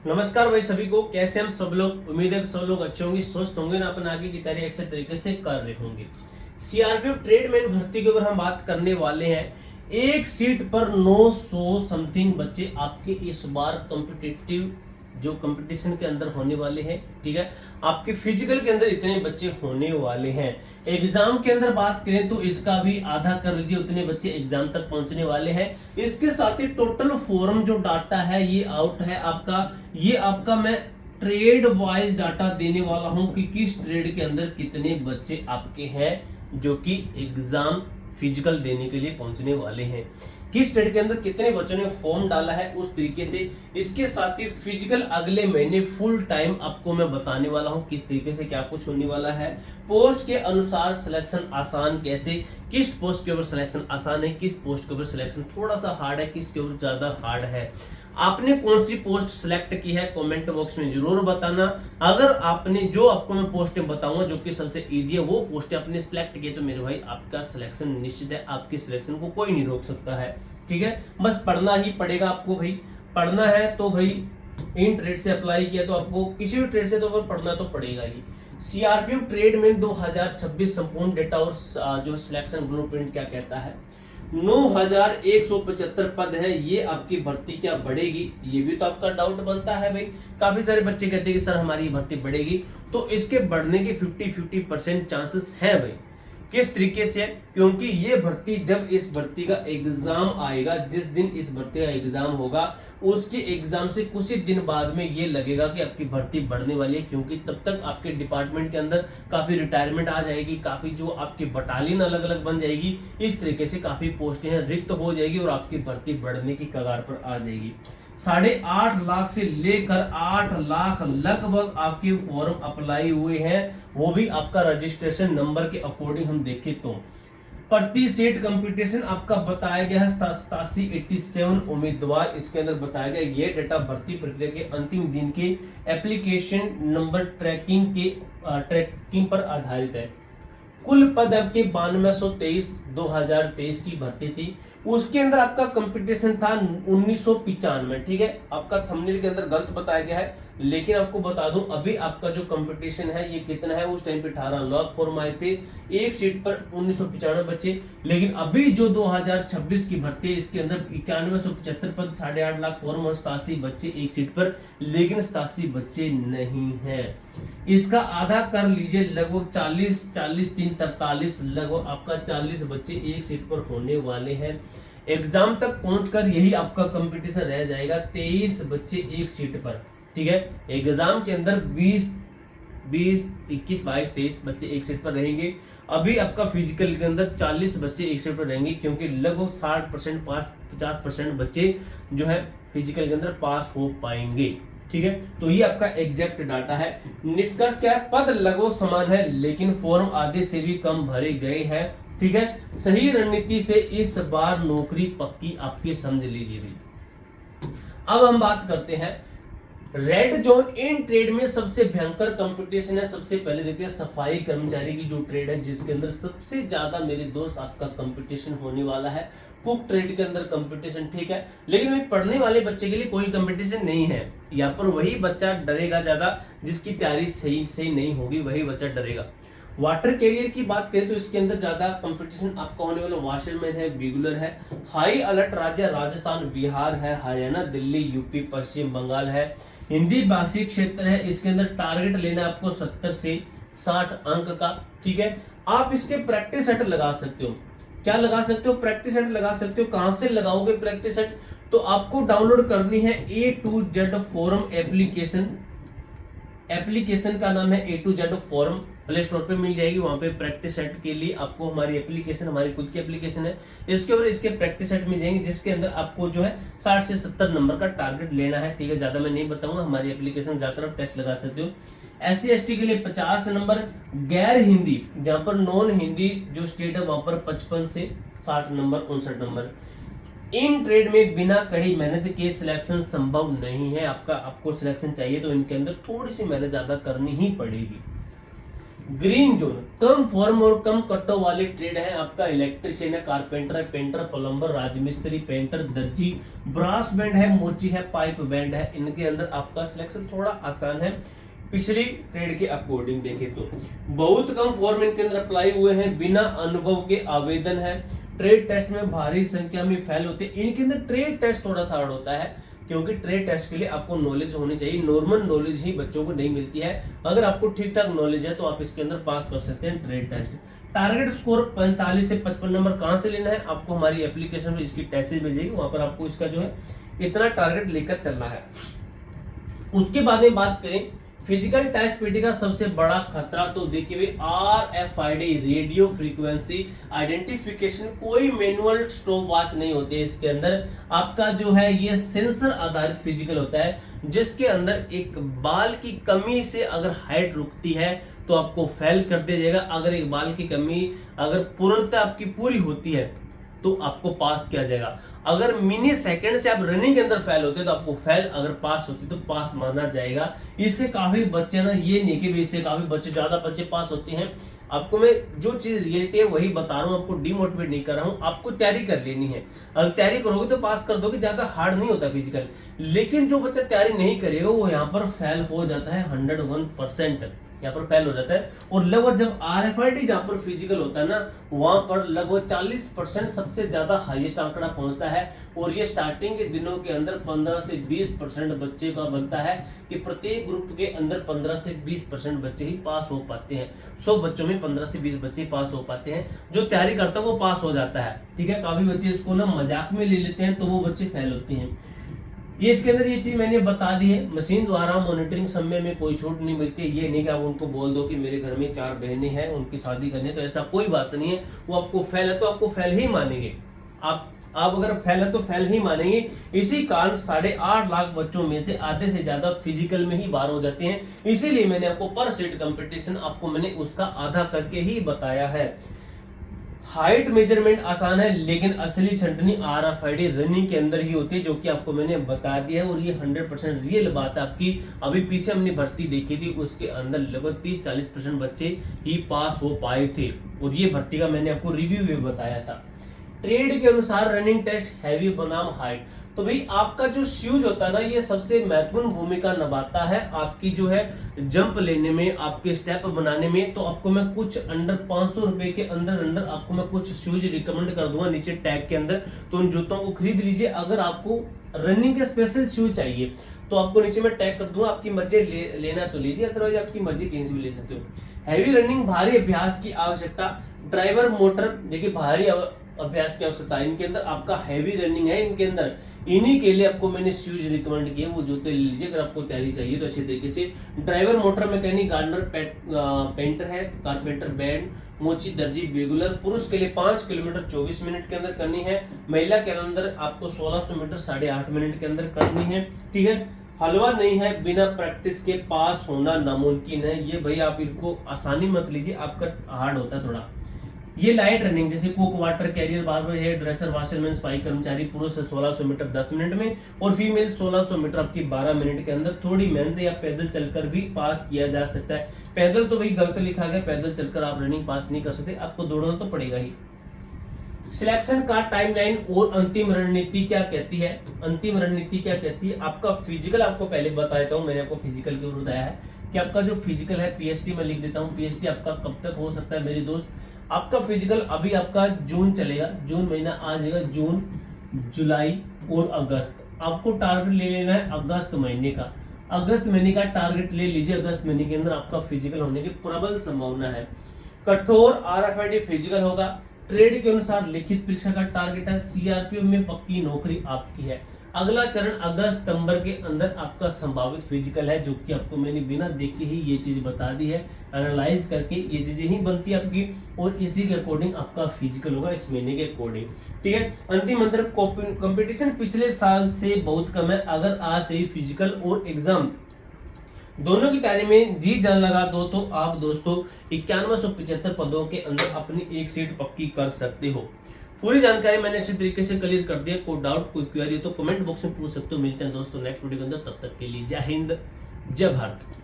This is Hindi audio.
नमस्कार भाई सभी को। कैसे हम सब लोग, उम्मीद है कि सब लोग अच्छे होंगे, स्वस्थ होंगे ना, अपन आगे की तैयारी अच्छे तरीके से कर रहे होंगे। सीआरपीएफ ट्रेडमैन भर्ती के ऊपर हम बात करने वाले हैं। एक सीट पर 900 समथिंग बच्चे आपके इस बार कॉम्पिटिटिव जो कंपटीशन के अंदर होने वाले हैं, ठीक है। आपके फिजिकल के अंदर इतने बच्चे होने वाले हैं। एग्जाम के अंदर बात करें तो इसका भी आधा कर लीजिए, उतने बच्चे एग्जाम तक पहुंचने वाले हैं। इसके साथ ही टोटल फॉर्म जो डाटा है ये आउट है आपका। ये आपका मैं ट्रेड वाइज डाटा देने वाला हूं कि किस ट्रेड के अंदर कितने बच्चे आपके हैं जो कि एग्जाम फिजिकल देने के लिए पहुंचने वाले हैं, किस ट्रेड के अंदर कितने बच्चों ने फॉर्म डाला है उस तरीके से। इसके साथ ही फिजिकल अगले महीने फुल टाइम आपको मैं बताने वाला हूं किस तरीके से क्या कुछ होने वाला है। पोस्ट के अनुसार सिलेक्शन आसान कैसे, किस पोस्ट के ऊपर सिलेक्शन आसान है, किस पोस्ट के ऊपर सिलेक्शन थोड़ा सा हार्ड है, किसके ऊपर ज्यादा हार्ड है। आपने कौन सी पोस्ट सिलेक्ट की है कमेंट बॉक्स में जरूर बताना। अगर आपने जो आपको मैं पोस्टें बताऊंगा जो कि सबसे इजी है वो पोस्टें आपने सिलेक्ट की तो मेरे भाई आपका सिलेक्शन निश्चित है, आपके सिलेक्शन को कोई नहीं रोक सकता है, ठीक है। बस पढ़ना ही पड़ेगा आपको भाई, पढ़ना है तो भाई इन ट्रेड से अप्लाई किया तो आपको किसी भी ट्रेड से तो पढ़ना तो पड़ेगा ही। सीआरपीएफ ट्रेड में 2026 संपूर्ण डेटा और जो सिलेक्शन ब्लूप्रिंट क्या कहता है। 9175 पद है, ये आपकी भर्ती क्या बढ़ेगी, ये भी तो आपका डाउट बनता है भाई। काफी सारे बच्चे कहते हैं कि सर हमारी भर्ती बढ़ेगी, तो इसके बढ़ने के 50-50% चांसेस है भाई। किस तरीके से? क्योंकि ये भर्ती जब इस भर्ती का एग्जाम आएगा, जिस दिन इस भर्ती का एग्जाम होगा उसके एग्जाम से कुछ ही दिन बाद में ये लगेगा कि आपकी भर्ती बढ़ने वाली है, क्योंकि तब तक आपके डिपार्टमेंट के अंदर काफी रिटायरमेंट आ जाएगी, काफी जो आपकी बटालियन अलग अलग बन जाएगी, इस तरीके से काफी पोस्टें हैं रिक्त हो जाएगी और आपकी भर्ती बढ़ने की कगार पर आ जाएगी। 8.5 लाख से लेकर 8 लाख लगभग आपके फॉर्म अप्लाई हुए हैं, वो भी आपका रजिस्ट्रेशन नंबर के अकॉर्डिंग हम देखें तो। प्रति सीट कंपटीशन आपका बताया गया है 87 उम्मीदवार इसके अंदर बताया गया। ये डेटा भर्ती प्रक्रिया के अंतिम दिन के एप्लीकेशन नंबर ट्रैकिंग पर आधारित है। कुल पद आपके 9223 2023 की भर्ती थी, उसके अंदर आपका कंपटीशन था 1995, ठीक है। आपका थंबनेल के अंदर गलत बताया गया है, लेकिन आपको बता दूं अभी आपका जो कंपटीशन है ये कितना है। उस टाइम पे 18 लाख फॉर्म आए थे, एक सीट पर 1995 बच्चे, लेकिन अभी जो 2026 की भर्ती है इसके अंदर 9175 पद, 8.5 लाख फॉर्म और 87 बच्चे एक सीट पर, लेकिन 87 बच्चे नहीं है। इसका आधा कर लीजिए, लगभग 40 3 43 लगभग आपका 40 बच्चे एक सीट पर होने वाले हैं। एग्जाम तक पहुंचकर यही आपका कंपटीशन रह जाएगा, 23 बच्चे एक सीट पर, ठीक है। एग्जाम के अंदर 20 21 22 23 बच्चे एक सीट पर रहेंगे। अभी आपका फिजिकल के अंदर 40 बच्चे एक सीट पर रहेंगे, क्योंकि लगभग 60% 50% बच्चे जो है फिजिकल के अंदर पास हो पाएंगे, ठीक है। तो ये आपका एग्जैक्ट डाटा है। निष्कर्ष क्या है? पद लगभग समान है, लेकिन फॉर्म आधे से भी कम भरे गए हैं, ठीक है। सही रणनीति से इस बार नौकरी पक्की आपकी, समझ लीजिए भी। अब हम बात करते हैं रेड जोन। इन ट्रेड में सबसे भयंकर कंपटीशन है। सबसे पहले देखते हैं सफाई कर्मचारी की जो ट्रेड है, जिसके अंदर सबसे ज्यादा मेरे दोस्त आपका कंपटीशन होने वाला है। कुक ट्रेड के अंदर कंपटीशन ठीक है, लेकिन भाई पढ़ने वाले बच्चे के लिए कोई कंपटीशन नहीं है। यहाँ पर वही बच्चा डरेगा ज्यादा जिसकी तैयारी सही से नहीं होगी, वही बच्चा डरेगा। वाटर कैरियर की बात करें तो इसके अंदर ज्यादा कंपटीशन आपका होने वाला वाशरमैन है, बिगुलर है। हाई अलर्ट राज्य राजस्थान, बिहार है, हरियाणा, दिल्ली, यूपी, पश्चिम बंगाल है। हिंदी भाषी क्षेत्र है, इसके अंदर टारगेट लेना आपको 70 से 60 अंक का, ठीक है। आप इसके प्रैक्टिस सेट लगा सकते हो। क्या लगा सकते हो? प्रैक्टिस सेट लगा सकते हो। कहां से लगाओगे प्रैक्टिस सेट? तो आपको डाउनलोड करनी है A to Z forum application. Application का नाम है A to Z forum, play store पे मिल जाएगी। वहां पे प्रैक्टिस सेट के लिए आपको हमारी एप्लीकेशन, हमारी खुद की एप्लीकेशन है, इसके ऊपर इसके प्रैक्टिस सेट मिल जाएंगे, जिसके अंदर आपको जो है 60 से 70 नंबर का टारगेट लेना है, ठीक है। ज्यादा मैं नहीं बताऊंगा, हमारी एप्लीकेशन जाकर आप टेस्ट लगा सकते हो। SC/ST के लिए 50 नंबर, गैर हिंदी जहां पर नॉन हिंदी जो स्टेट है वहां पर 55 से 60 नंबर, 59 नंबर। इन ट्रेड में बिना कड़ी मेहनत के सिलेक्शन संभव नहीं है। आपको सिलेक्शन चाहिए तो इनके अंदर थोड़ी सी मेहनत ज्यादा करनी ही पड़ेगी। ग्रीन जोन कम फॉर्म और कम कटो वाली ट्रेड है आपका इलेक्ट्रिशियन है, कारपेंटर है, पेंटर, प्लम्बर, राजमिस्त्री, पेंटर, दर्जी, ब्रास बैंड है, मोची है, पाइप बैंड है। इनके अंदर आपका सिलेक्शन थोड़ा आसान है पिछली ट्रेड के अकॉर्डिंग देखें तो। बहुत कम फॉर्म इनके अंदर अप्लाई हुए हैं, बिना अनुभव के आवेदन है। ट्रेड टेस्ट में भारी संख्या में फेल होते हैं। इनके अंदर ट्रेड टेस्ट थोड़ा सा हार्ड होता है क्योंकि ट्रेड टेस्ट के लिए आपको नॉलेज होनी चाहिए। नॉर्मल नॉलेज ही बच्चों को नहीं मिलती है। अगर आपको ठीक ठाक नॉलेज है तो आप इसके अंदर पास कर सकते हैं ट्रेड टेस्ट। टारगेट स्कोर 45 से 55 नंबर कहां से लेना है, आपको हमारी एप्लीकेशन में इसकी टेस्ट मिल जाएगी, वहां पर आपको इसका जो है इतना टारगेट लेकर चलना है। उसके बाद में बात करें फिजिकल टेस्ट पीटी का सबसे बड़ा खतरा, तो देखिए RFID रेडियो फ्रीक्वेंसी आइडेंटिफिकेशन, कोई मैनुअल स्टॉप वॉच नहीं होती है इसके अंदर। आपका जो है ये सेंसर आधारित फिजिकल होता है, जिसके अंदर एक बाल की कमी से अगर हाइट रुकती है तो आपको फेल कर दिया जाएगा। अगर एक बाल की कमी अगर पूर्णतः आपकी पूरी होती है तो आपको पास किया जाएगा। अगर मिनी सेकंड से आप रनिंग के अंदर फेल होते तो आपको फेल, अगर पास होती तो पास माना जाएगा। इससे काफी बच्चे ना, ये नहीं कि इससे काफी बच्चे, ज्यादा बच्चे पास होते हैं। आपको मैं जो चीज रियलिटी है वही बता रहा हूँ, आपको डिमोटिवेट नहीं कर रहा हूँ। आपको तैयारी कर लेनी है, अगर तैयारी करोगे तो पास कर दोगे, ज्यादा हार्ड नहीं होता फिजिकल। लेकिन जो बच्चा तैयारी नहीं करेगा वो यहाँ पर फेल हो जाता है 101%, यहाँ पर फेल हो जाता है। और लगभग जब RFID जहाँ पर फिजिकल होता है ना, वहां पर लगभग 40% सबसे ज्यादा हाईएस्ट आंकड़ा पहुंचता है। और ये स्टार्टिंग के दिनों के अंदर 15 से 20% बच्चे का बनता है कि प्रत्येक ग्रुप के अंदर 15 से 20% बच्चे ही पास हो पाते हैं। 100 बच्चों में 15 से 20 बच्चे पास हो पाते हैं। जो तैयारी करता है वो पास हो जाता है, ठीक है। काफी बच्चे इसको ना मजाक में ले लेते हैं तो वो बच्चे फेल होते हैं। ये इसके अंदर ये चीज मैंने बता दी है। मशीन द्वारा मॉनिटरिंग समय में कोई छूट नहीं मिलती है। ये नहीं कि आप उनको बोल दो कि मेरे घर में 4 बहनें हैं, उनकी शादी करनी है, तो ऐसा कोई बात नहीं है। वो आपको फेल है तो आपको फेल ही मानेंगे। आप अगर फेल है तो फेल ही मानेंगे। इसी कारण 8.5 लाख बच्चों में से आधे से ज्यादा फिजिकल में ही बाहर हो जाते हैं। इसीलिए मैंने आपको पर सेट कंपटीशन आपको मैंने उसका आधा करके ही बताया है। हाइट मेजरमेंट आसान है, लेकिन असली छंटनी RFID रनिंग के अंदर ही होती है, जो कि आपको मैंने बता दिया है। और ये 100% रियल बात है आपकी। अभी पीछे हमने भर्ती देखी थी, उसके अंदर लगभग 30-40% बच्चे ही पास हो पाए थे। और ये भर्ती का मैंने आपको रिव्यू भी बताया था। ट्रेड के अनुसार रनिंग टेस्ट हैवी बनाम हाइट, तो भाई आपका जो शूज होता है ना, ये सबसे महत्वपूर्ण भूमिका निभाता है आपकी जो है जंप लेने में, आपके स्टेप बनाने में। तो आपको मैं कुछ अंडर 500 रुपए के अंदर आपको मैं कुछ शूज रिकमेंड कर दूंगा नीचे टैग के अंदर, तो उन जूतों को खरीद लीजिए। अगर आपको रनिंग के स्पेशल शूज चाहिए तो आपको नीचे में टैग कर दूंगा, आपकी मर्जी लेना तो लीजिए, अदरवाइज आपकी मर्जी कहीं से भी ले सकते हो। हैवी रनिंग, भारी अभ्यास की आवश्यकता, ड्राइवर मोटर, देखिए भारी अभ्यास की आवश्यकता है इनके अंदर। आपका हैवी रनिंग है इनके अंदर, इन्हीं के लिए आपको मैंने शूज रिकमेंड किए, वो जूते ले लीजिए अगर आपको तैयारी चाहिए तो अच्छे तरीके से। Driver, motor, mechanic, gardener, painter है, कारपेंटर, बैंड, मोची, दर्जी, रेगुलर। पुरुष के लिए 5 किलोमीटर 24 मिनट के अंदर करनी है। महिला के अंदर आपको 1600 मीटर 8.5 मिनट के अंदर करनी है, ठीक है। हलवा नहीं है, बिना प्रैक्टिस के पास होना नामुमकिन है। ये भाई आप इनको आसानी मत लीजिए, आपका हार्ड होता है थोड़ा। ये लाइट रनिंग जैसे cook, water carrier, barber, hair dresser, washerman, सफाई कर्मचारी, पुरुष 1600 मीटर 10 मिनट में और फीमेल 1600 मीटर आपकी 12 मिनट के अंदर। थोड़ी मेहनत या पैदल चलकर भी पास किया जा सकता है। पैदल तो भाई गलत लिखा गया, पैदल चलकर आप रनिंग पास नहीं कर सकते, आपको दौड़ना तो पड़ेगा ही। सिलेक्शन का टाइमलाइन और अंतिम रणनीति क्या कहती है? अंतिम रणनीति क्या कहती है? आपका फिजिकल, आपको पहले बता देता हूँ, मैंने आपको फिजिकल क्यों बताया है कि आपका जो फिजिकल है PST में लिख देता हूँ। PST आपका कब तक हो सकता है मेरे दोस्त? आपका फिजिकल अभी आपका जून चलेगा, जून महीना आ जाएगा, जून, जुलाई और अगस्त। आपको टारगेट ले लेना है अगस्त महीने का। अगस्त महीने का टारगेट ले लीजिए। अगस्त महीने के अंदर आपका फिजिकल होने की प्रबल संभावना है। कठोर RFID फिजिकल होगा। ट्रेड के अनुसार लिखित परीक्षा का टारगेट है। CRPF में पक्की नौकरी आपकी है। अगला चरण अगस्त सितंबर के अंदर आपका संभावित फिजिकल है, जो कि आपको मैंने बिना देखे ही ये चीज बता दी है। एनालाइज करके ये चीजें ही बनती है आपकी, और इसी के अकॉर्डिंग आपका फिजिकल होगा इस महीने के अकॉर्डिंग, ठीक है। अंतिम अंतर, कंपटीशन पिछले साल से बहुत कम है। अगर आज से ही फिजिकल और एग्जाम दोनों की तैयारी में जी जान लगा दो तो आप दोस्तों 9175 पदों के अंदर अपनी एक सीट पक्की कर सकते हो। पूरी जानकारी मैंने अच्छे तरीके से क्लियर कर दिया। कोई डाउट, कोई क्वेरी तो कमेंट बॉक्स में पूछ सकते हो। मिलते हैं दोस्तों नेक्स्ट वीडियो के अंदर, तब तक के लिए जय हिंद, जय भारत।